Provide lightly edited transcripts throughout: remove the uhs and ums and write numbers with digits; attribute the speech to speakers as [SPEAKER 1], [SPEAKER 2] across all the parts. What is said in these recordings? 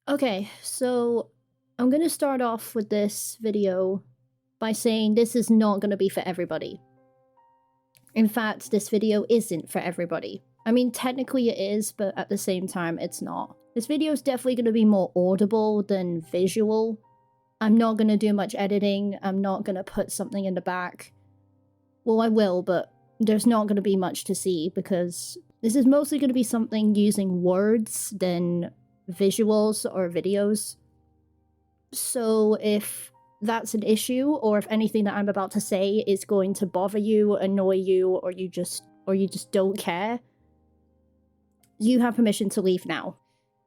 [SPEAKER 1] Okay, so I'm gonna start off with this video by saying this is not gonna be for everybody. In fact, this video isn't for everybody. I mean, technically it is, but at the same time, it's not. This video is definitely gonna be more audible than visual. I'm not gonna do much editing. I'm not gonna put something in the back. Well, I will, but there's not gonna be much to see because this is mostly gonna be something using words than visuals or videos. So if that's an issue, or if anything that I'm about to say is going to bother you, annoy you, or you just don't care, you have permission to leave now.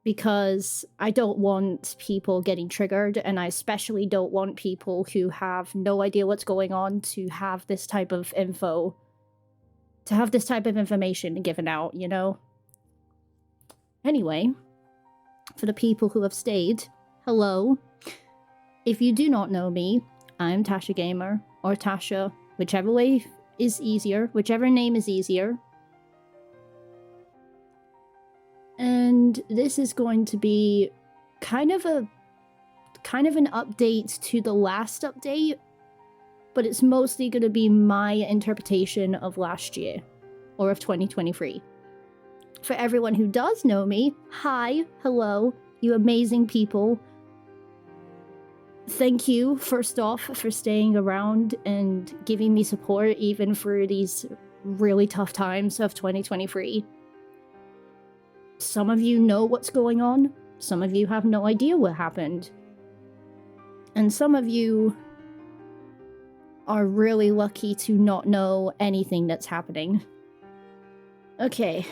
[SPEAKER 1] Because I don't want people getting triggered, and I especially don't want people who have no idea what's going on to have this type of info, to have this type of information given out, you know? Anyway, for the people who have stayed, hello. If you do not know me, I'm Tasha Gamer, or Tasha, whichever way is easier, whichever name is easier. And this is going to be kind of an update to the last update, but it's mostly going to be my interpretation of last year, or of 2023. For everyone who does know me, hi, hello, you amazing people. Thank you, first off, for staying around and giving me support even for these really tough times of 2023. Some of you know what's going on, some of you have no idea what happened, and some of you are really lucky to not know anything that's happening. Okay,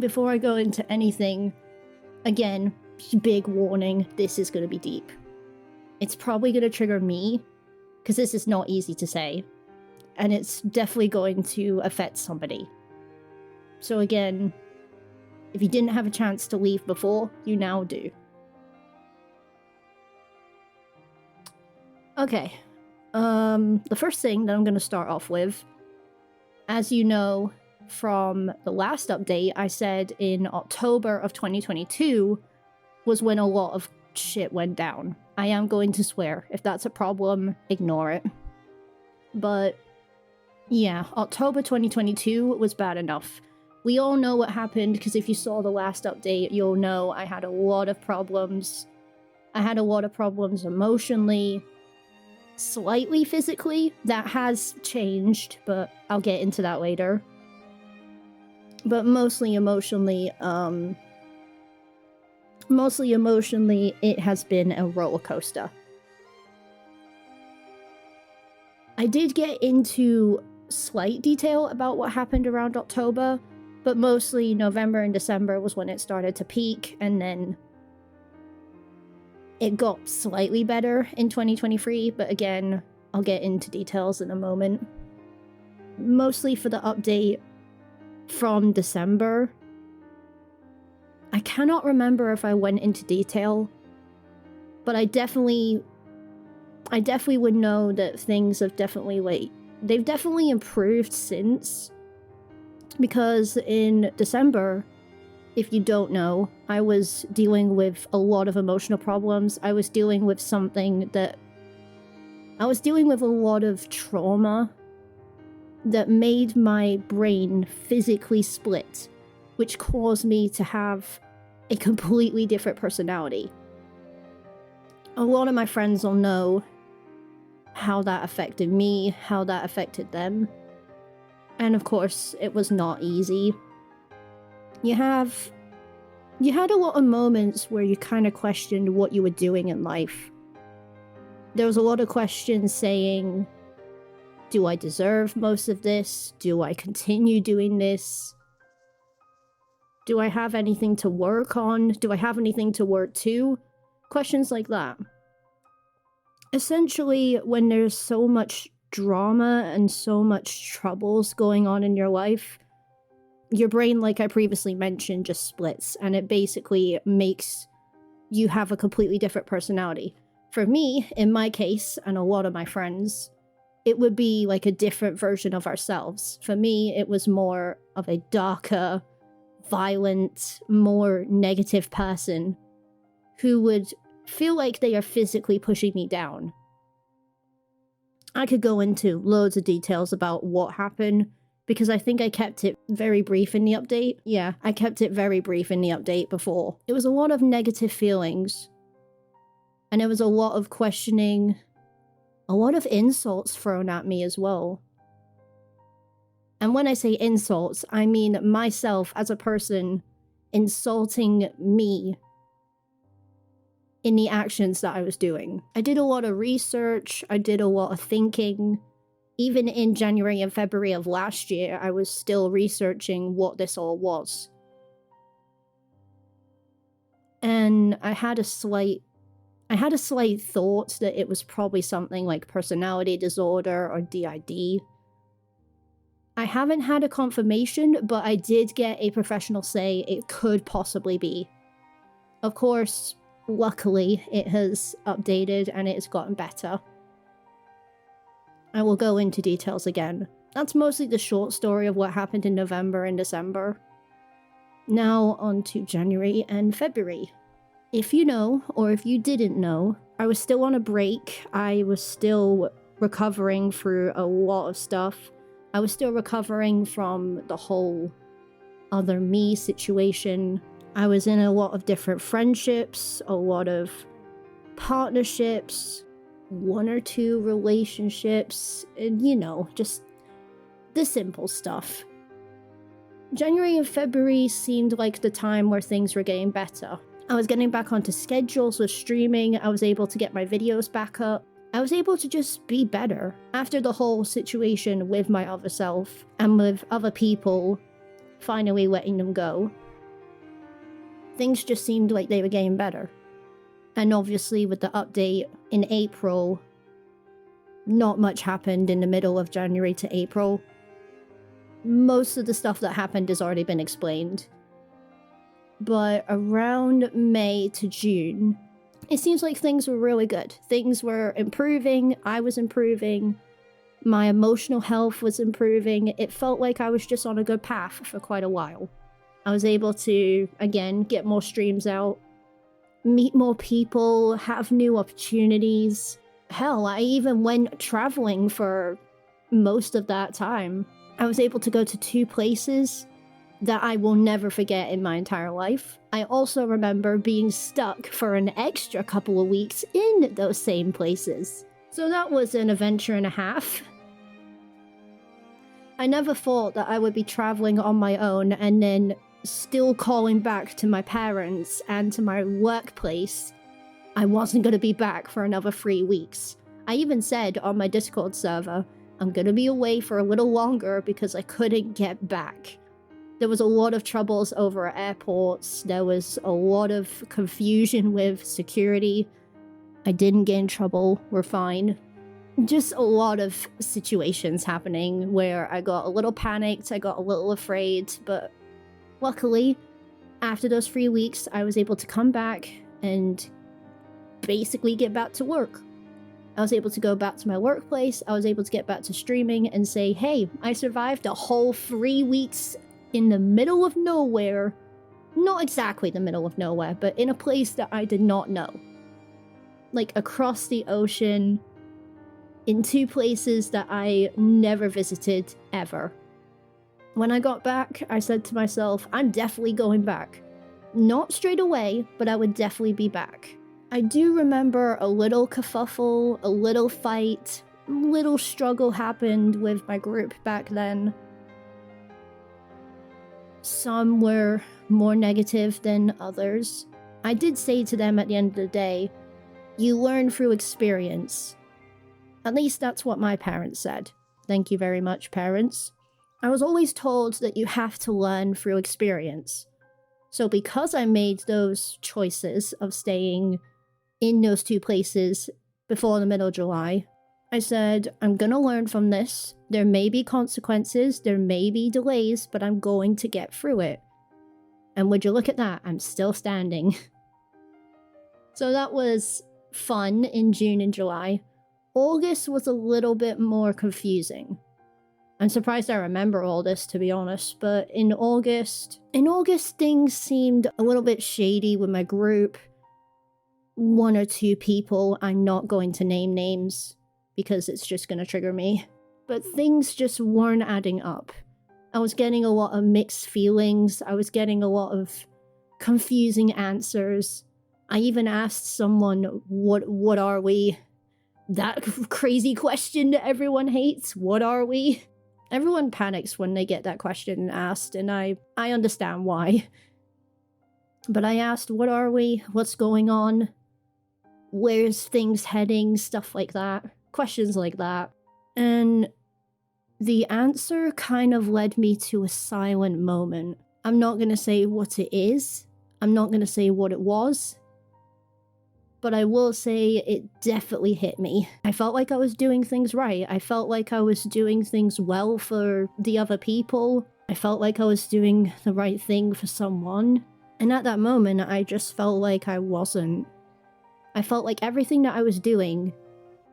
[SPEAKER 1] before I go into anything, again, big warning, this is going to be deep. It's probably going to trigger me, because this is not easy to say, and it's definitely going to affect somebody. So again, if you didn't have a chance to leave before, you now do. Okay, the first thing that I'm going to start off with, as you know from the last update, I said in October of 2022 was when a lot of shit went down. I am going to swear. If that's a problem, ignore it. But yeah, October 2022 was bad enough. We all know what happened, because if you saw the last update, you'll know I had a lot of problems. I had a lot of problems emotionally, slightly physically. That has changed, but I'll get into that later. But mostly emotionally, it has been a roller coaster. I did get into slight detail about what happened around October, but mostly November and December was when it started to peak, and then it got slightly better in 2023, but again, I'll get into details in a moment. Mostly for the update from December, I cannot remember if I went into detail, but I definitely would know that things have they've definitely improved since. Because in December, if you don't know, I was dealing with a lot of emotional problems. I was dealing with a lot of trauma that made my brain physically split, which caused me to have a completely different personality. A lot of my friends will know how that affected me, how that affected them. And of course, it was not easy. You had a lot of moments where you kind of questioned what you were doing in life. There was a lot of questions saying, do I deserve most of this? Do I continue doing this? Do I have anything to work on? Do I have anything to work to? Questions like that. Essentially, when there's so much drama and so much troubles going on in your life, your brain, like I previously mentioned, just splits, and it basically makes you have a completely different personality. For me, in my case, and a lot of my friends, it would be like a different version of ourselves. For me, it was more of a darker, violent, more negative person who would feel like they are physically pushing me down. I could go into loads of details about what happened, because I think I kept it very brief in the update. Yeah, I kept it very brief in the update before. It was a lot of negative feelings. And there was a lot of questioning, a lot of insults thrown at me as well. And when I say insults, I mean myself as a person insulting me in the actions that I was doing. I did a lot of research, I did a lot of thinking. Even in January and February of last year, I was still researching what this all was. And I had a slight thought that it was probably something like personality disorder or DID. I haven't had a confirmation, but I did get a professional say it could possibly be. Of course, luckily, it has updated and it has gotten better. I will go into details again. That's mostly the short story of what happened in November and December. Now on to January and February. If you know, or if you didn't know, I was still on a break. I was still recovering through a lot of stuff. I was still recovering from the whole other me situation. I was in a lot of different friendships, a lot of partnerships, 1 or 2 relationships, and you know, just the simple stuff. January and February seemed like the time where things were getting better. I was getting back onto schedules with streaming, I was able to get my videos back up. I was able to just be better. After the whole situation with my other self, and with other people finally letting them go, things just seemed like they were getting better. And obviously with the update in April, not much happened in the middle of January to April. Most of the stuff that happened has already been explained. But around May to June, it seems like things were really good. Things were improving, I was improving, my emotional health was improving. It felt like I was just on a good path for quite a while. I was able to, again, get more streams out, meet more people, have new opportunities. Hell, I even went traveling for most of that time. I was able to go to 2 places that I will never forget in my entire life. I also remember being stuck for an extra couple of weeks in those same places. So that was an adventure and a half. I never thought that I would be traveling on my own and then still calling back to my parents and to my workplace. I wasn't going to be back for another 3 weeks. I even said on my Discord server, I'm going to be away for a little longer because I couldn't get back. There was a lot of troubles over airports. There was a lot of confusion with security. I didn't get in trouble. We're fine. Just a lot of situations happening where I got a little panicked. I got a little afraid. But luckily, after those 3 weeks, I was able to come back and basically get back to work. I was able to go back to my workplace. I was able to get back to streaming and say, hey, I survived a whole 3 weeks in the middle of nowhere. Not exactly the middle of nowhere, but in a place that I did not know. Like across the ocean, in 2 places that I never visited ever. When I got back, I said to myself, I'm definitely going back. Not straight away, but I would definitely be back. I do remember a little kerfuffle, a little fight, little struggle happened with my group back then. Some were more negative than others. I did say to them at the end of the day, you learn through experience. At least that's what my parents said. Thank you very much, parents. I was always told that you have to learn through experience. So because I made those choices of staying in those 2 places before the middle of July, I said, I'm gonna learn from this. There may be consequences, there may be delays, but I'm going to get through it. And would you look at that, I'm still standing. So that was fun in June and July. August was a little bit more confusing. I'm surprised I remember all this, to be honest, but in August things seemed a little bit shady with my group. one or two people. I'm not going to name names because it's just going to trigger me. But things just weren't adding up. I was getting a lot of mixed feelings. I was getting a lot of confusing answers. I even asked someone, what are we? That crazy question that everyone hates. What are we? Everyone panics when they get that question asked, and I understand why. But I asked, what are we? What's going on? Where's things heading? Stuff like that. Questions like that. And the answer kind of led me to a silent moment. I'm not going to say what it is. I'm not going to say what it was. But I will say it definitely hit me. I felt like I was doing things right. I felt like I was doing things well for the other people. I felt like I was doing the right thing for someone. And at that moment, I just felt like I wasn't. I felt like everything that I was doing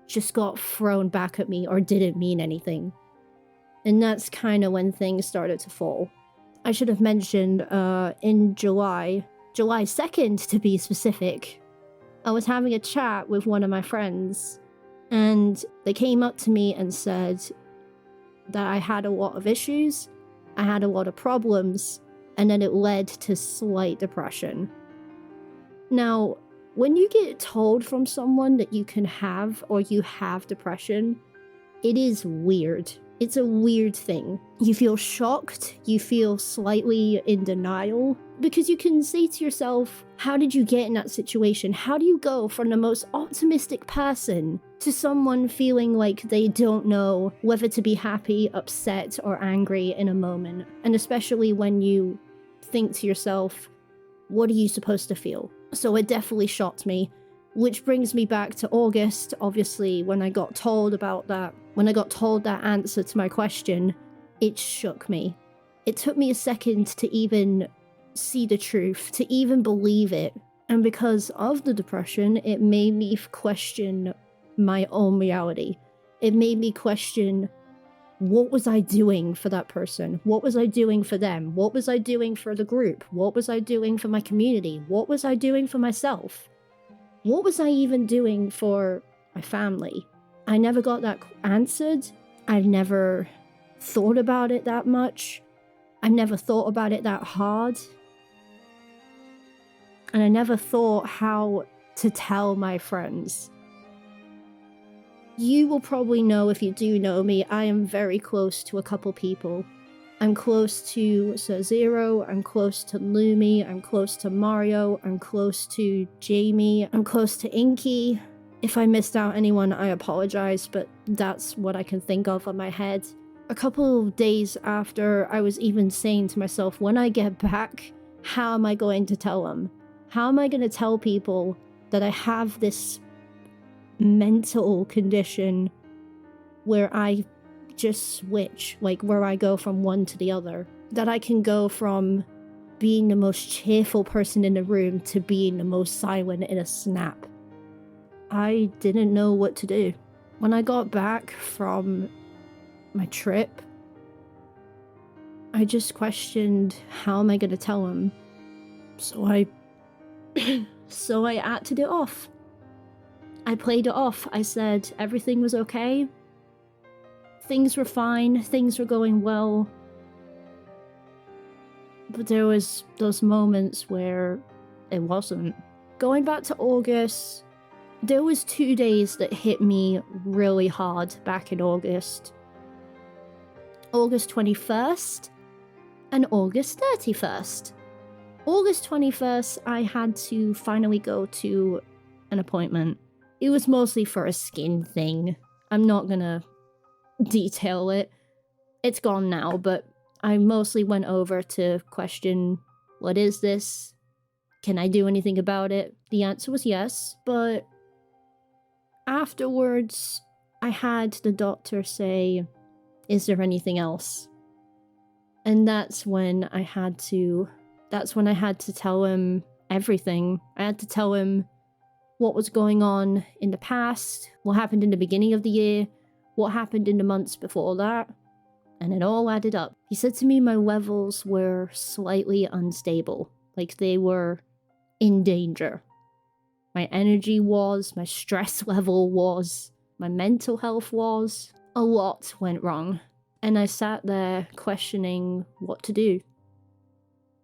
[SPEAKER 1] just got thrown back at me or didn't mean anything. And that's kind of when things started to fall. I should have mentioned in July 2nd to be specific, I was having a chat with one of my friends, and they came up to me and said that I had a lot of issues, I had a lot of problems, and then it led to slight depression. Now, when you get told from someone that you can have or you have depression, it is weird. It's a weird thing. You feel shocked, you feel slightly in denial, because you can say to yourself, how did you get in that situation? How do you go from the most optimistic person to someone feeling like they don't know whether to be happy, upset, or angry in a moment? And especially when you think to yourself, what are you supposed to feel? So it definitely shocked me. Which brings me back to August, obviously, when I got told about that. When I got told that answer to my question, it shook me. It took me a second to even see the truth, to even believe it. And because of the depression, it made me question my own reality. It made me question, what was I doing for that person? What was I doing for them? What was I doing for the group? What was I doing for my community? What was I doing for myself? What was I even doing for my family? I never got that answered. I never thought about it that much. I never thought about it that hard. And I never thought how to tell my friends. You will probably know, if you do know me, I am very close to a couple people. I'm close to Sir Zero, I'm close to Lumi, I'm close to Mario, I'm close to Jamie, I'm close to Inky. If I missed out anyone, I apologize, but that's what I can think of on my head. A couple of days after, I was even saying to myself, when I get back, how am I going to tell them? How am I going to tell people that I have this mental condition where I just switch, like where I go from one to the other? That I can go from being the most cheerful person in the room to being the most silent in a snap. I didn't know what to do. When I got back from my trip, I just questioned, how am I going to tell him? So I acted it off. I played it off. I said everything was okay. Things were fine. Things were going well. But there was those moments where it wasn't. Going back to August, there was 2 days that hit me really hard back in August. August 21st and August 31st. August 21st, I had to finally go to an appointment. It was mostly for a skin thing. I'm not gonna detail it. It's gone now, but I mostly went over to question, what is this? Can I do anything about it? The answer was yes, but afterwards, I had the doctor say, is there anything else? And that's when I had to tell him everything. I had to tell him what was going on in the past, what happened in the beginning of the year, what happened in the months before that, and it all added up. He said to me my levels were slightly unstable, like they were in danger. my energy was, my stress level was, my mental health was. A lot went wrong. And I sat there questioning what to do.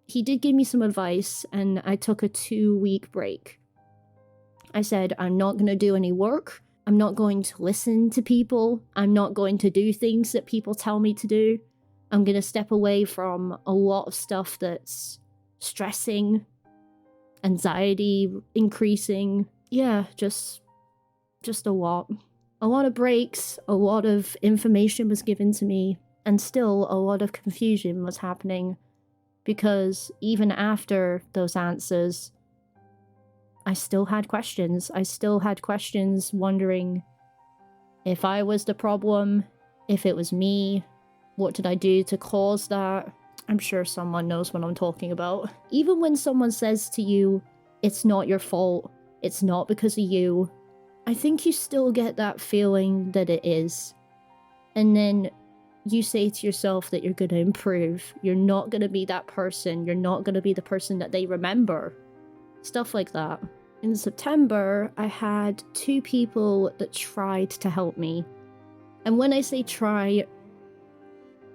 [SPEAKER 1] He did give me some advice, and I took a 2-week break. I said, I'm not going to do any work. I'm not going to listen to people. I'm not going to do things that people tell me to do. I'm going to step away from a lot of stuff that's stressing, anxiety increasing. Yeah, just a lot. A lot of breaks, a lot of information was given to me, and still a lot of confusion was happening, because even after those answers, I still had questions. I still had questions wondering if I was the problem, if it was me, what did I do to cause that? I'm sure someone knows what I'm talking about. Even when someone says to you, it's not your fault, it's not because of you, I think you still get that feeling that it is. And then you say to yourself that you're going to improve. You're not going to be that person. You're not going to be the person that they remember. Stuff like that. In September, I had 2 people that tried to help me. And when I say try,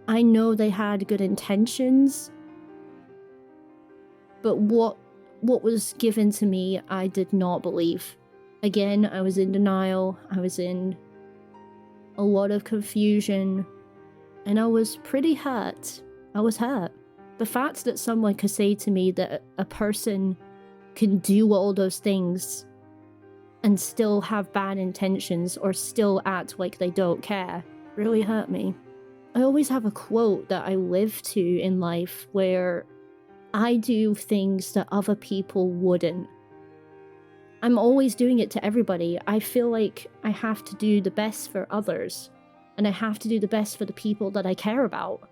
[SPEAKER 1] I know they had good intentions. But what was given to me, I did not believe. Again, I was in denial. I was in a lot of confusion. And I was pretty hurt. I was hurt. The fact that someone could say to me that a person can do all those things and still have bad intentions or still act like they don't care really hurt me. I always have a quote that I live to in life where I do things that other people wouldn't. I'm always doing it to everybody. I feel like I have to do the best for others, and I have to do the best for the people that I care about.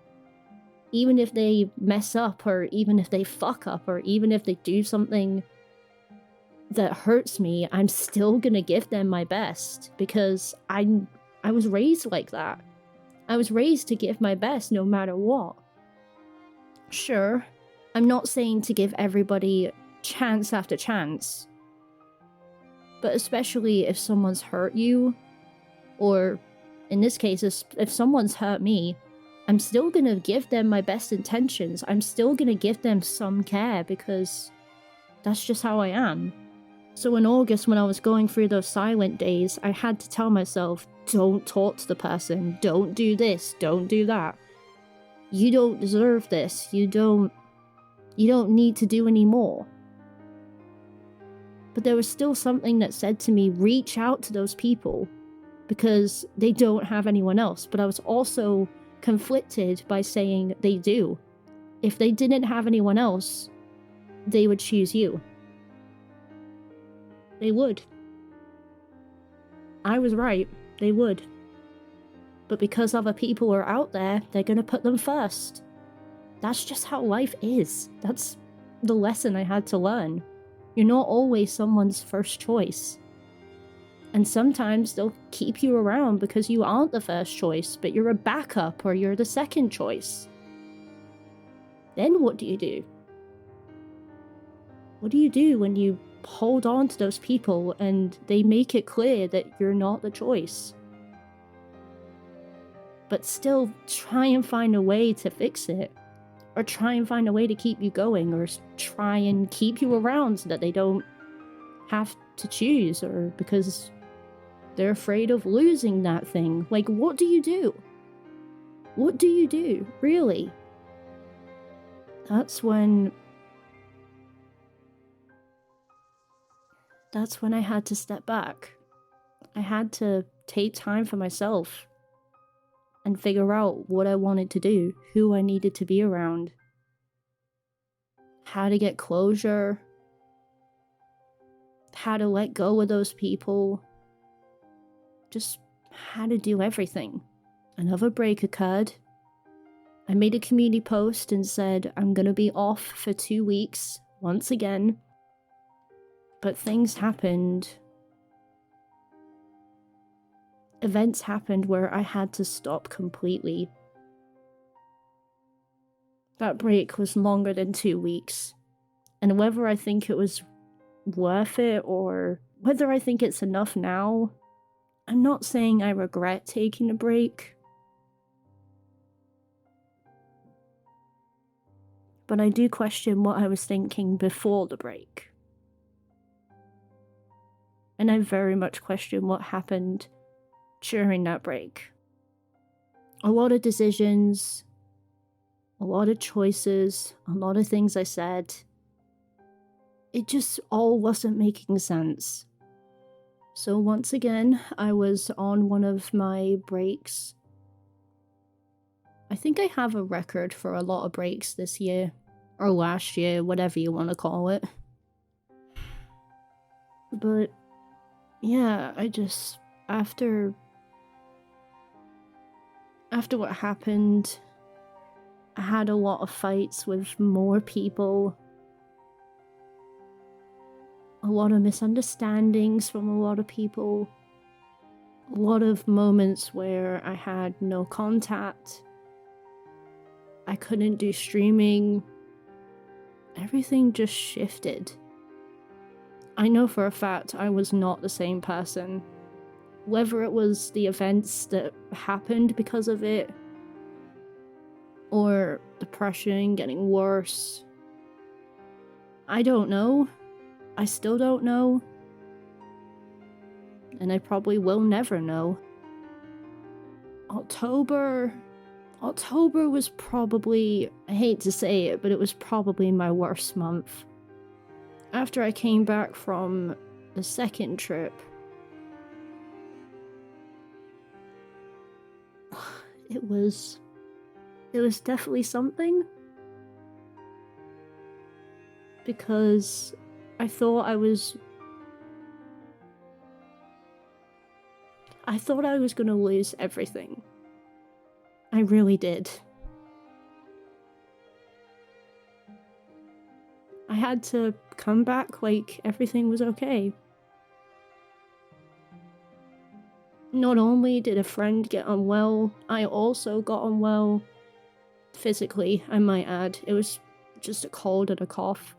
[SPEAKER 1] Even if they mess up, or even if they fuck up, or even if they do something that hurts me, I'm still gonna give them my best, because I was raised like that. I was raised to give my best no matter what. Sure, I'm not saying to give everybody chance after chance, but especially if someone's hurt you, or in this case, if someone's hurt me, I'm still gonna give them my best intentions. I'm still gonna give them some care, because that's just how I am. So in August, when I was going through those silent days, I had to tell myself, don't talk to the person, don't do this, don't do that. You don't deserve this, you don't need to do any more. But there was still something that said to me, reach out to those people, because they don't have anyone else. But I was also conflicted by saying they do. If they didn't have anyone else, they would choose you. They would. I was right, they would. But because other people are out there, they're gonna put them first. That's just how life is. That's the lesson I had to learn. You're not always someone's first choice. And sometimes they'll keep you around because you aren't the first choice, but you're a backup or you're the second choice. Then what do you do? What do you do when you hold on to those people and they make it clear that you're not the choice? But still try and find a way to fix it. Or try and find a way to keep you going, or try and keep you around so that they don't have to choose, or because they're afraid of losing that thing. Like, what do you do? What do you do, really? That's when I had to step back. I had to take time for myself and figure out what I wanted to do, who I needed to be around, how to get closure, how to let go of those people, just how to do everything. Another break occurred. I made a community post and said I'm gonna be off for 2 weeks, once again. But things happened. Events happened where I had to stop completely. That break was longer than 2 weeks. And whether I think it was worth it or whether I think it's enough now. I'm not saying I regret taking a break, but I do question what I was thinking before the break. And I very much question what happened during that break. A lot of decisions, a lot of choices, a lot of things I said. It just all wasn't making sense. So once again, I was on one of my breaks. I think I have a record for a lot of breaks this year, or last year, whatever you want to call it. But yeah, I just, after what happened, I had a lot of fights with more people. A lot of misunderstandings from a lot of people. A lot of moments where I had no contact. I couldn't do streaming. Everything just shifted. I know for a fact I was not the same person. Whether it was the events that happened because of it, or depression getting worse, I don't know. I still don't know. And I probably will never know. October was probably, I hate to say it, but it was probably my worst month. After I came back from the second trip, it was definitely something. Because I thought I was gonna lose everything. I really did. I had to come back like everything was okay. Not only did a friend get unwell, I also got unwell. Physically, I might add. It was just a cold and a cough.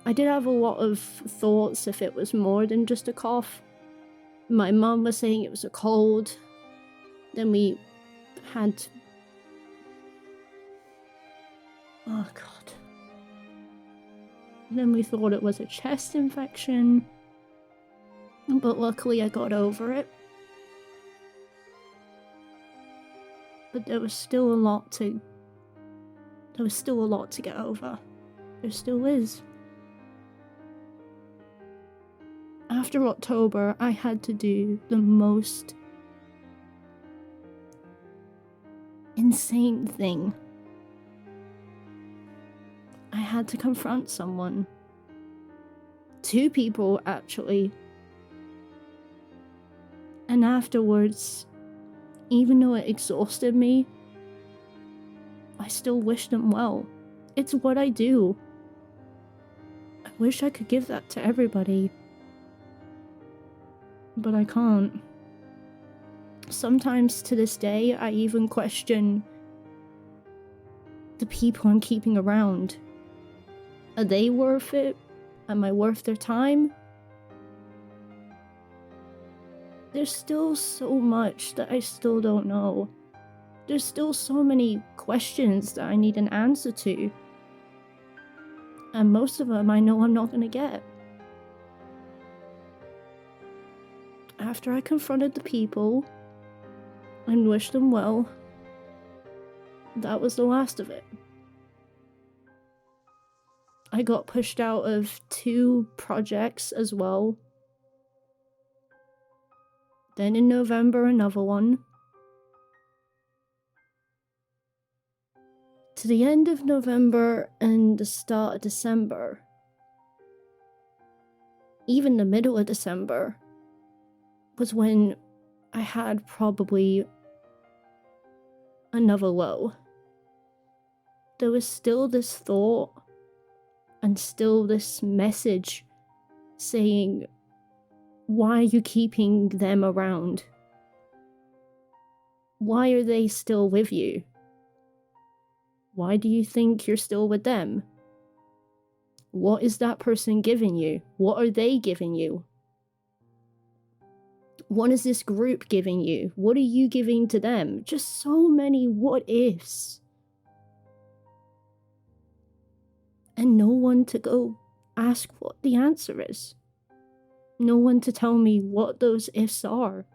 [SPEAKER 1] I did have a lot of thoughts if it was more than just a cough. My mum was saying it was a cold. Then we had... oh god. Then we thought it was a chest infection. But luckily I got over it. But there was still a lot to get over. There still is. After October, I had to do the most insane thing. I had to confront someone. 2 people, actually. And afterwards, even though it exhausted me, I still wish them well. It's what I do. I wish I could give that to everybody. But I can't. Sometimes to this day, I even question the people I'm keeping around. Are they worth it? Am I worth their time? There's still so much that I still don't know. There's still so many questions that I need an answer to. And most of them I know I'm not gonna get. After I confronted the people and wished them well, that was the last of it. I got pushed out of 2 projects as well. Then in November, another one. To the end of November and the start of December, even the middle of December, was when I had probably another low. There was still this thought and still this message saying, why are you keeping them around? Why are they still with you? Why do you think you're still with them? What is that person giving you? What are they giving you? What is this group giving you? What are you giving to them? Just so many what ifs. And no one to go ask what the answer is. No one to tell me what those ifs are.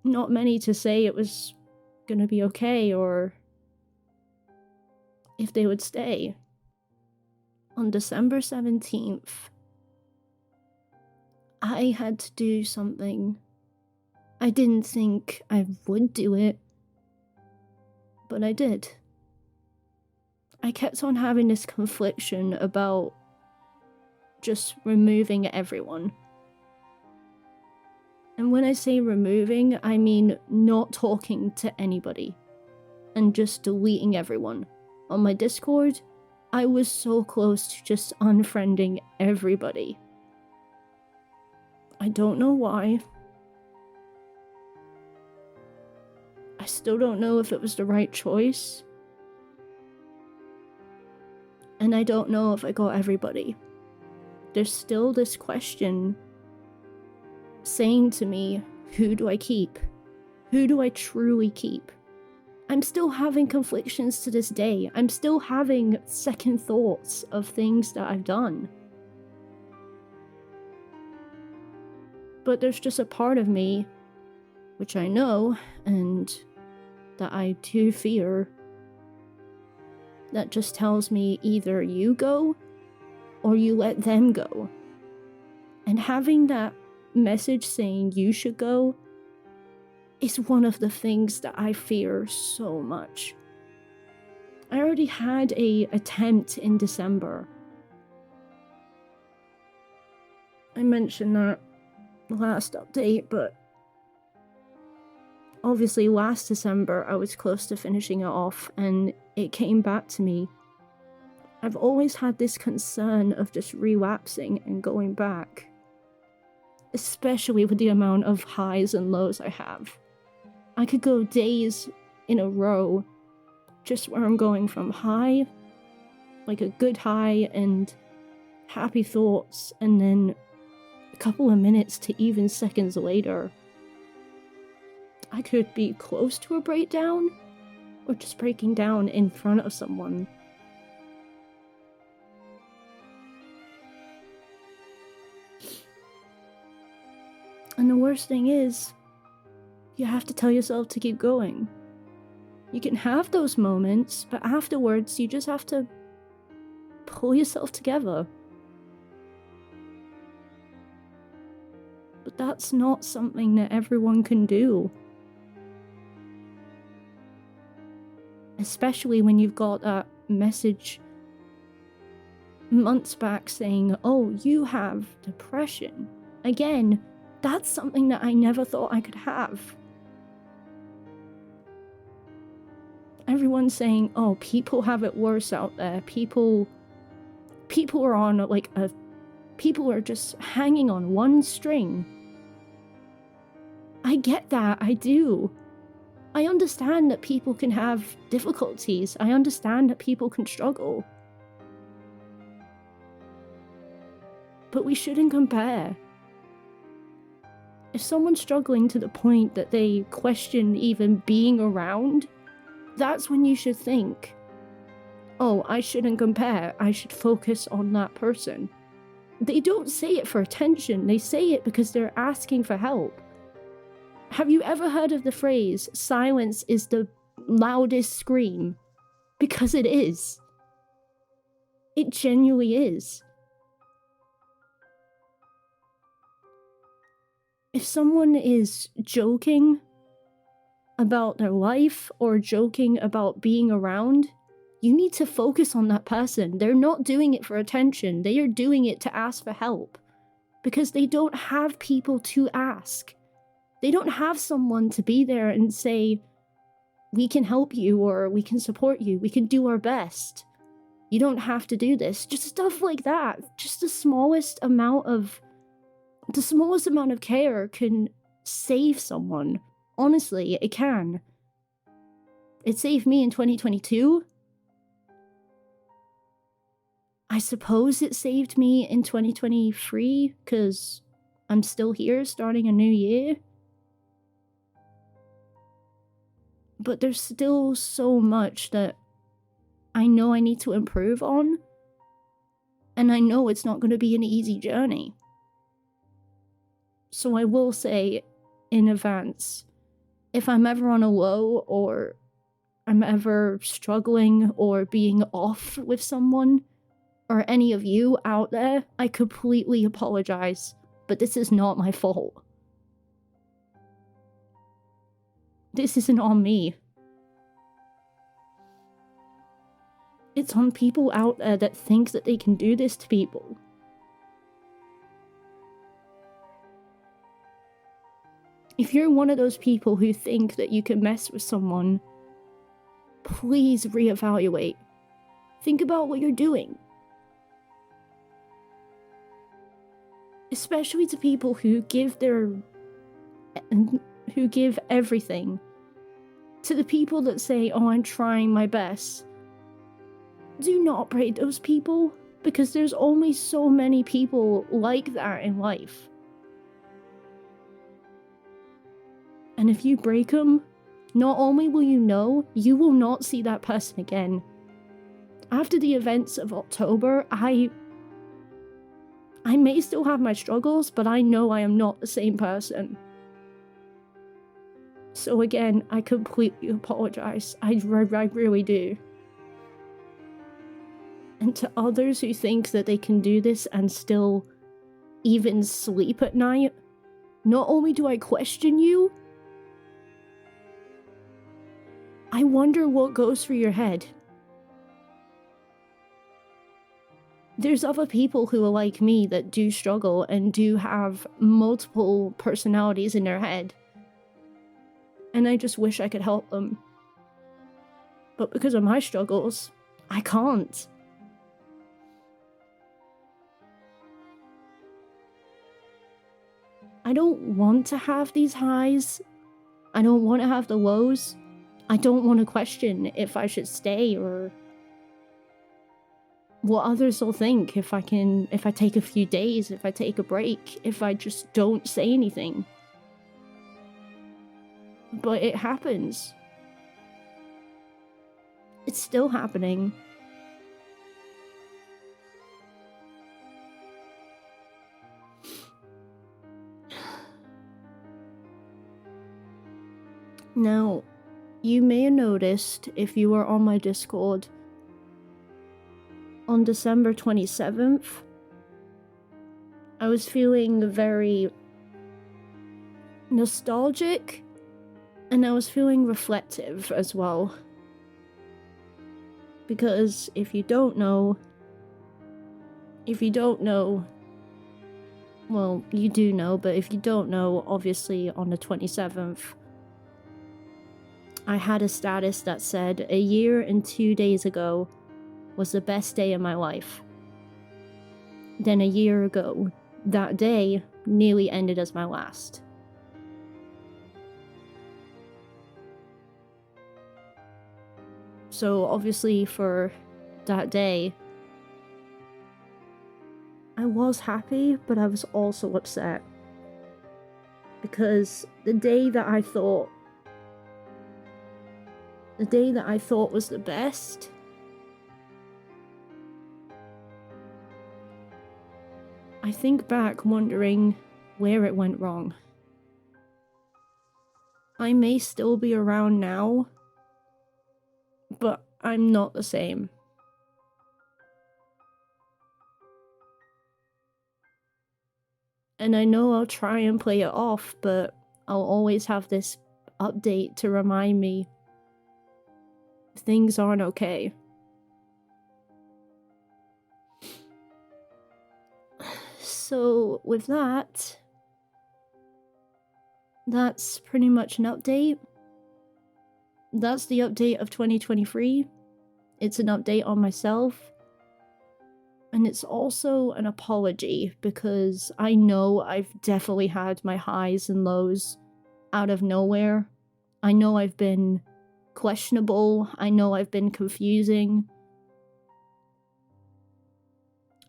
[SPEAKER 1] Not many to say it was gonna be okay or if they would stay. On December 17th, I had to do something. I didn't think I would do it, but I did. I kept on having this confliction about just removing everyone. And when I say removing, I mean not talking to anybody and just deleting everyone. On my Discord, I was so close to just unfriending everybody. I don't know why. I still don't know if it was the right choice. And I don't know if I got everybody. There's still this question saying to me, who do I keep? Who do I truly keep? I'm still having conflictions to this day. I'm still having second thoughts of things that I've done. But there's just a part of me, which I know, and that I do fear, that just tells me either you go, or you let them go. And having that message saying you should go is one of the things that I fear so much. I already had an attempt in December. I mentioned that last update, but obviously last December I was close to finishing it off and it came back to me. I've always had this concern of just relapsing and going back, especially with the amount of highs and lows I have. I could go days in a row just where I'm going from high, like a good high and happy thoughts, and then a couple of minutes to even seconds later, I could be close to a breakdown or just breaking down in front of someone. And the worst thing is, you have to tell yourself to keep going. You can have those moments, but afterwards you just have to pull yourself together. But that's not something that everyone can do. Especially when you've got that message months back saying, oh, you have depression. Again, that's something that I never thought I could have. Everyone's saying, oh, people have it worse out there. People are on like people are just hanging on one string. I get that, I do. I understand that people can have difficulties. I understand that people can struggle. But we shouldn't compare. If someone's struggling to the point that they question even being around, that's when you should think, oh, I shouldn't compare, I should focus on that person. They don't say it for attention, they say it because they're asking for help. Have you ever heard of the phrase, silence is the loudest scream? Because it is. It genuinely is. If someone is joking about their life or joking about being around, you need to focus on that person. They're not doing it for attention. They are doing it to ask for help because they don't have people to ask. They don't have someone to be there and say, we can help you or we can support you. We can do our best. You don't have to do this. Just stuff like that. Just the smallest amount of care can save someone. Honestly, it can. It saved me in 2022. I suppose it saved me in 2023 because I'm still here starting a new year. But there's still so much that I know I need to improve on. And I know it's not going to be an easy journey. So I will say in advance, if I'm ever on a low or I'm ever struggling or being off with someone, or any of you out there, I completely apologize, but this is not my fault. This isn't on me. It's on people out there that think that they can do this to people. If you're one of those people who think that you can mess with someone, please reevaluate. Think about what you're doing. Especially to people who give everything. To the people that say, oh, I'm trying my best. Do not break those people, because there's only so many people like that in life. And if you break them, not only will you know, you will not see that person again. After the events of October, I may still have my struggles, but I know I am not the same person. So again, I completely apologize. I really do. And to others who think that they can do this and still even sleep at night, not only do I question you, I wonder what goes through your head. There's other people who are like me that do struggle and do have multiple personalities in their head. And I just wish I could help them. But because of my struggles, I can't. I don't want to have these highs. I don't want to have the lows. I don't want to question if I should stay or what others will think if I take a few days, if I take a break, if I just don't say anything. But it happens. It's still happening. Now, you may have noticed, if you were on my Discord, on December 27th, I was feeling very nostalgic, and I was feeling reflective as well. Because if you don't know, well, you do know, but if you don't know, obviously on the 27th, I had a status that said, a year and 2 days ago was the best day of my life. Then a year ago, that day nearly ended as my last. So obviously for that day, I was happy, but I was also upset. Because the day that I thought was the best, I think back wondering where it went wrong. I may still be around now, but I'm not the same. And I know I'll try and play it off, but I'll always have this update to remind me things aren't okay. So with that, that's pretty much an update. That's the update of 2023. It's an update on myself. And it's also an apology, because I know I've definitely had my highs and lows out of nowhere. I know I've been questionable. I know I've been confusing.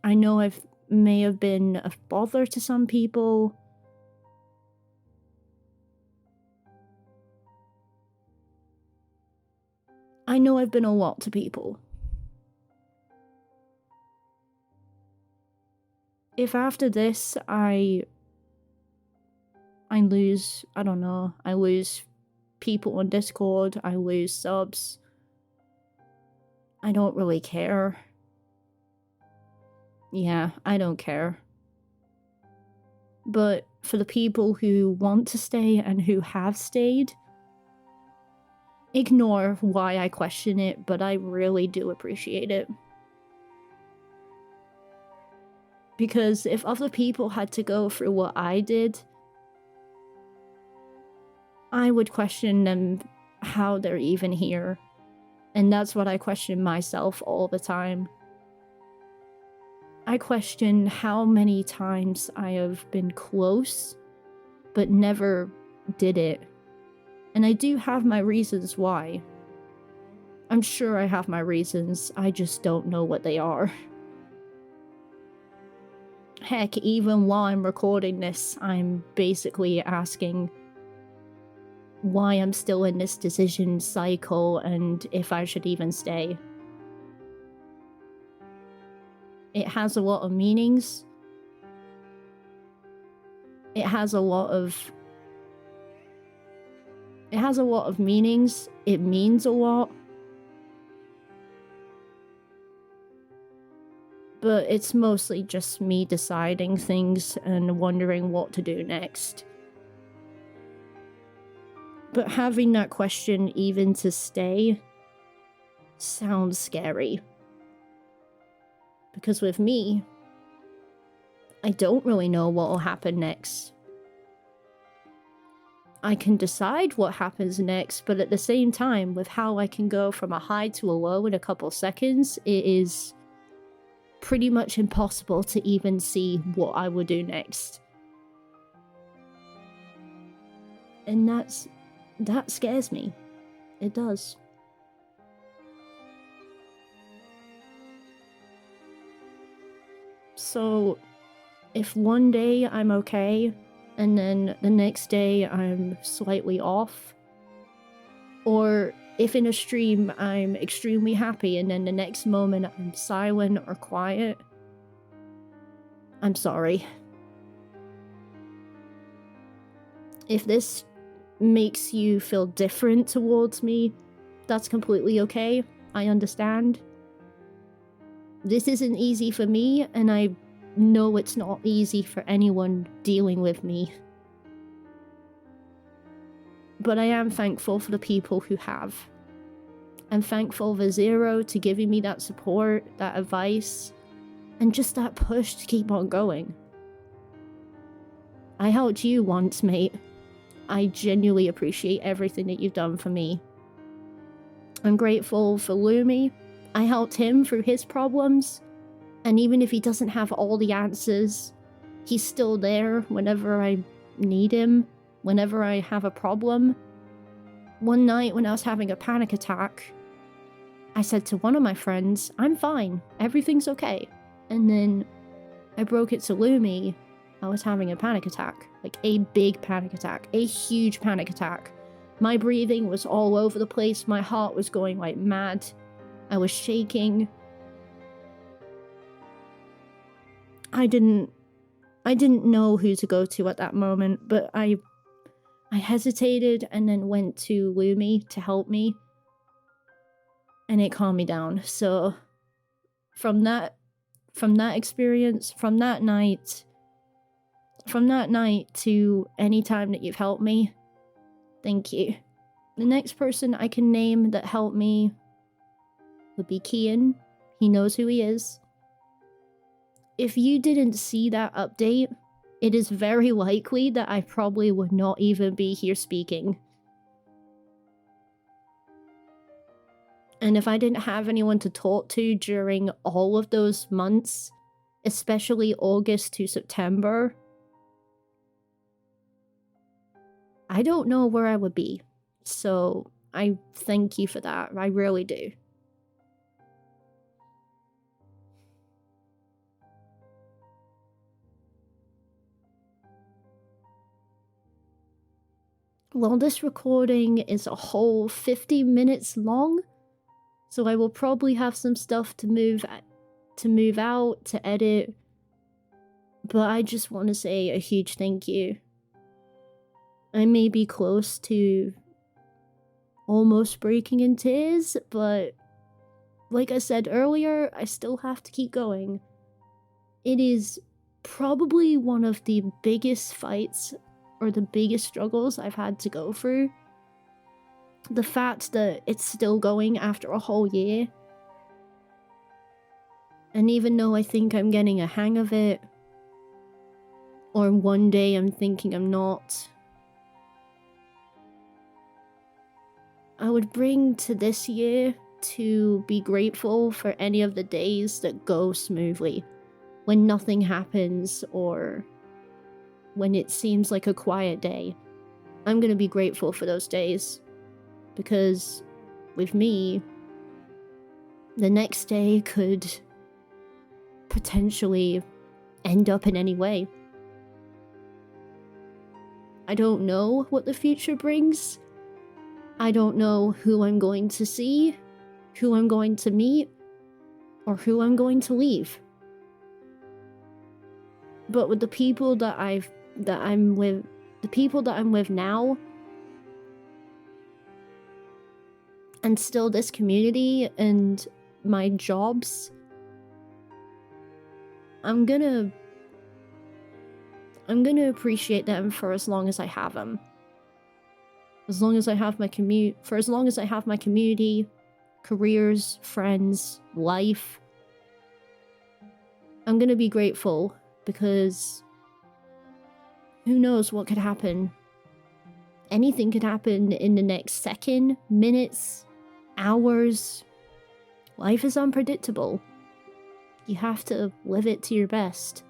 [SPEAKER 1] I know I may have been a bother to some people. I know I've been a lot to people. If after this I lose, I don't know, I lose people on Discord, I lose subs, I don't really care. Yeah, I don't care. But for the people who want to stay and who have stayed, ignore why I question it, but I really do appreciate it. Because if other people had to go through what I did, I would question them how they're even here. And that's what I question myself all the time. I question how many times I have been close, but never did it. And I do have my reasons why. I'm sure I have my reasons, I just don't know what they are. Heck, even while I'm recording this, I'm basically asking why I'm still in this decision cycle and if I should even stay. It has a lot of meanings. It has a lot of meanings. It means a lot. But it's mostly just me deciding things and wondering what to do next. But having that question even to stay sounds scary. Because with me, I don't really know what will happen next. I can decide what happens next, but at the same time, with how I can go from a high to a low in a couple seconds, it is pretty much impossible to even see what I will do next. And that scares me. It does. So, if one day I'm okay, and then the next day I'm slightly off, or if in a stream I'm extremely happy and then the next moment I'm silent or quiet, I'm sorry. If this makes you feel different towards me, that's completely okay. I understand. This isn't easy for me, and I know it's not easy for anyone dealing with me. But I am thankful for the people who have. I'm thankful for Zero to giving me that support, that advice, and just that push to keep on going. I helped you once, mate. I genuinely appreciate everything that you've done for me. I'm grateful for Lumi. I helped him through his problems, and even if he doesn't have all the answers, he's still there whenever I need him, whenever I have a problem. One night when I was having a panic attack, I said to one of my friends, I'm fine, everything's okay. And then I broke it to Lumi, I was having a panic attack, like a big panic attack, a huge panic attack. My breathing was all over the place, my heart was going like mad, I was shaking. I didn't know who to go to at that moment, but I hesitated and then went to Lumi to help me, and it calmed me down. So from that experience, from that night to any time that you've helped me, thank you. The next person I can name that helped me would be Kian. He knows who he is. If you didn't see that update, it is very likely that I probably would not even be here speaking. And if I didn't have anyone to talk to during all of those months, especially August to September, I don't know where I would be. So I thank you for that. I really do. Well, this recording is a whole 50 minutes long, so I will probably have some stuff to move out, to edit, but I just want to say a huge thank you. I may be close to almost breaking in tears, but like I said earlier, I still have to keep going. It is probably one of the biggest fights or the biggest struggles I've had to go through. The fact that it's still going after a whole year. And even though I think I'm getting a hang of it, or one day I'm thinking I'm not, I would bring to this year to be grateful for any of the days that go smoothly, when nothing happens or when it seems like a quiet day. I'm gonna be grateful for those days, because with me, the next day could potentially end up in any way. I don't know what the future brings. I don't know who I'm going to see, who I'm going to meet, or who I'm going to leave. But with the people that I'm with now, and still this community and my jobs, I'm gonna appreciate them for as long as I have them. As long as I have my community, careers, friends, life, I'm gonna be grateful, because who knows what could happen. Anything could happen in the next second, minutes, hours. Life is unpredictable. You have to live it to your best.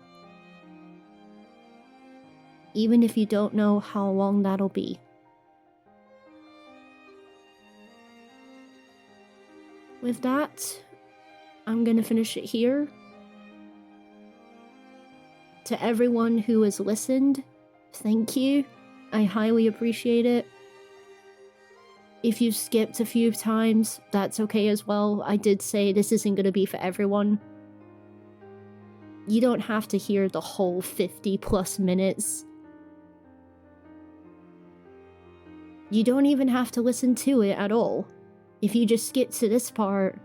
[SPEAKER 1] Even if you don't know how long that'll be. With that, I'm gonna finish it here. To everyone who has listened, thank you. I highly appreciate it. If you've skipped a few times, that's okay as well. I did say this isn't gonna be for everyone. You don't have to hear the whole 50+ minutes. You don't even have to listen to it at all. If you just skip to this part,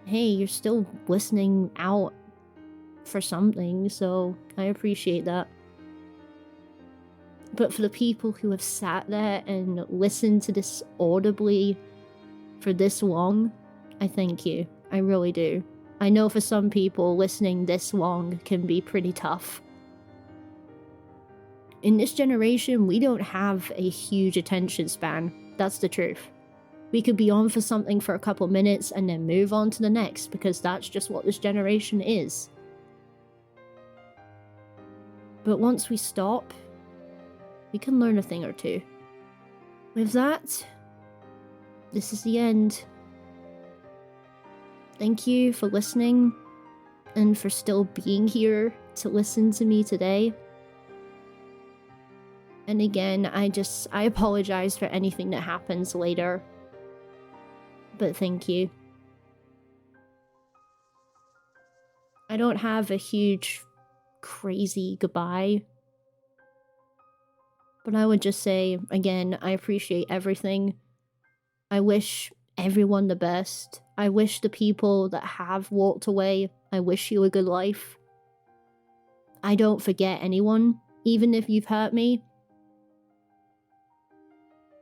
[SPEAKER 1] hey, you're still listening out for something, so I appreciate that. But for the people who have sat there and listened to this audibly for this long, I thank you. I really do. I know for some people, listening this long can be pretty tough. In this generation, we don't have a huge attention span. That's the truth. We could be on for something for a couple minutes and then move on to the next, because that's just what this generation is. But once we stop, we can learn a thing or two. With that, this is the end. Thank you for listening, and for still being here to listen to me today. And again, I apologize for anything that happens later. But thank you. I don't have a huge, crazy goodbye. But I would just say, again, I appreciate everything. I wish everyone the best. I wish the people that have walked away, I wish you a good life. I don't forget anyone, even if you've hurt me.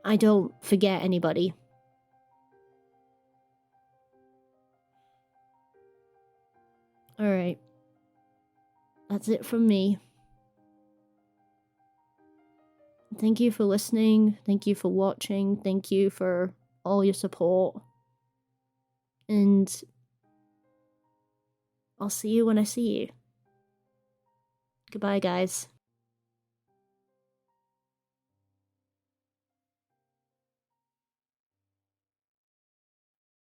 [SPEAKER 1] I don't forget anybody. Alright. That's it from me. Thank you for listening. Thank you for watching. Thank you for all your support. And I'll see you when I see you. Goodbye, guys.